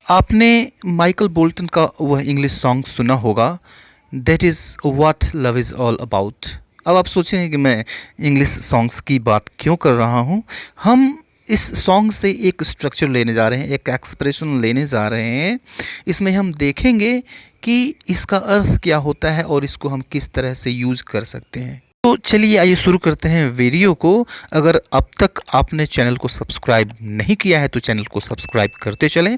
आपने Michael Bolton का वह इंग्लिश सॉन्ग सुना होगा, that is what love is all about. अब आप सोचेंगे कि मैं इंग्लिश सॉन्ग्स की बात क्यों कर रहा हूँ। हम इस सॉन्ग से एक स्ट्रक्चर लेने जा रहे हैं, एक एक्सप्रेशन लेने जा रहे हैं। इसमें हम देखेंगे कि इसका अर्थ क्या होता है और इसको हम किस तरह से यूज़ कर सकते हैं। तो चलिए आइए शुरू करते हैं वीडियो को। अगर अब तक आपने चैनल को सब्सक्राइब नहीं किया है तो चैनल को सब्सक्राइब करते चलें।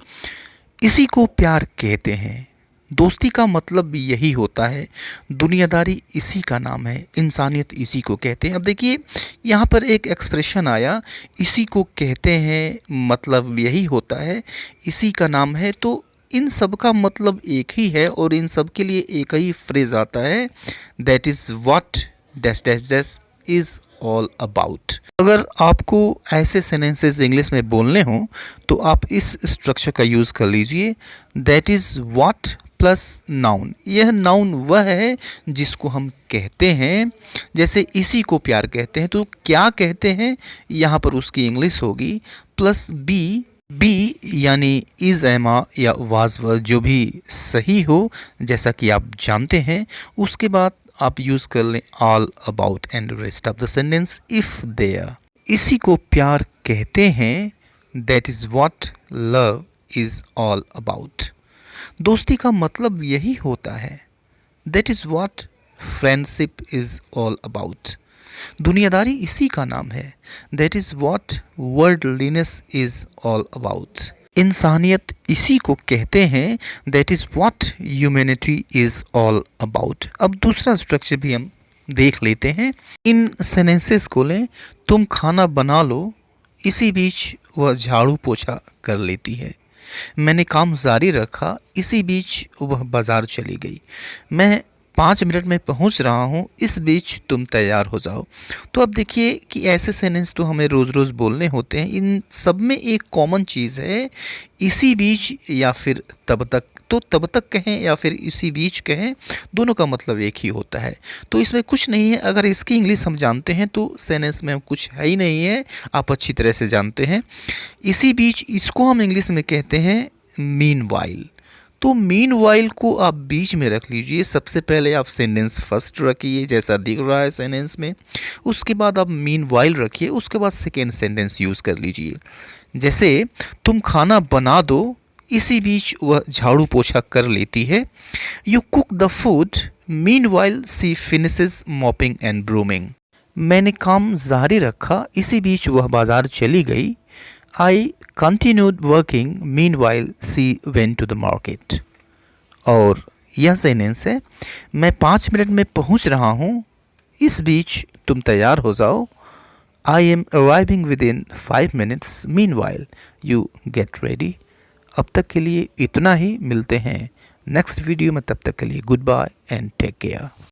इसी को प्यार कहते हैं। दोस्ती का मतलब भी यही होता है। दुनियादारी इसी का नाम है। इंसानियत इसी को कहते हैं। अब देखिए यहाँ पर एक एक्सप्रेशन आया, इसी को कहते हैं, मतलब यही होता है, इसी का नाम है। तो इन सब का मतलब एक ही है और इन सब के लिए एक ही फ्रेज आता है, that is what dash dash dash is all about. अगर आपको ऐसे सेंटेंसेस इंग्लिश में बोलने हों तो आप इस स्ट्रक्चर का यूज़ कर लीजिए, that is what plus noun. यह नाउन वह है जिसको हम कहते हैं। जैसे इसी को प्यार कहते हैं तो क्या कहते हैं, यहाँ पर उसकी इंग्लिश होगी प्लस बी। बी यानी इज़ एमा या वाज वर, जो भी सही हो जैसा कि आप जानते हैं। उसके बाद आप यूज़ कर लें all about and rest of the sentence if there. इसी को प्यार कहते हैं, that is what love is all about. दोस्ती का मतलब यही होता है, that is what friendship is all about. दुनियादारी इसी का नाम है, that is what worldliness is all about. इंसानियत इसी को कहते हैं, that is what humanity is all about. अब दूसरा स्ट्रक्चर भी हम देख लेते हैं। इन सेंटेंसेस को लें, तुम खाना बना लो, इसी बीच वह झाड़ू पोछा कर लेती है। मैंने काम जारी रखा, इसी बीच वह बाज़ार चली गई। मैं 5 मिनट में पहुंच रहा हूं, इस बीच तुम तैयार हो जाओ। तो अब देखिए कि ऐसे सेंटेंस तो हमें रोज़ रोज़ बोलने होते हैं। इन सब में एक कॉमन चीज़ है, इसी बीच या फिर तब तक। तो तब तक कहें या फिर इसी बीच कहें, दोनों का मतलब एक ही होता है। तो इसमें कुछ नहीं है। अगर इसकी इंग्लिश हम जानते हैं तो सेंटेंस में कुछ है ही नहीं है, आप अच्छी तरह से जानते हैं। इसी बीच इसको हम इंग्लिश में कहते हैं मीनवाइल। तो मीनवाइल को आप बीच में रख लीजिए। सबसे पहले आप सेंटेंस फर्स्ट रखिए जैसा दिख रहा है सेंटेंस में, उसके बाद आप मीनवाइल रखिए, उसके बाद सेकेंड सेंटेंस यूज़ कर लीजिए। जैसे तुम खाना बना दो, इसी बीच वह झाड़ू पोछा कर लेती है। You cook the food, meanwhile she finishes mopping and brooming. मैंने काम जारी रखा, इसी बीच वह बाजार चली गई। I continued working, meanwhile she went to the market. और यह सेंटेंस है, मैं 5 मिनट में पहुंच रहा हूं, इस बीच तुम तैयार हो जाओ। I am arriving within 5 minutes, meanwhile you get ready. अब तक के लिए इतना ही, मिलते हैं नेक्स्ट वीडियो में। तब तक के लिए good bye and take care.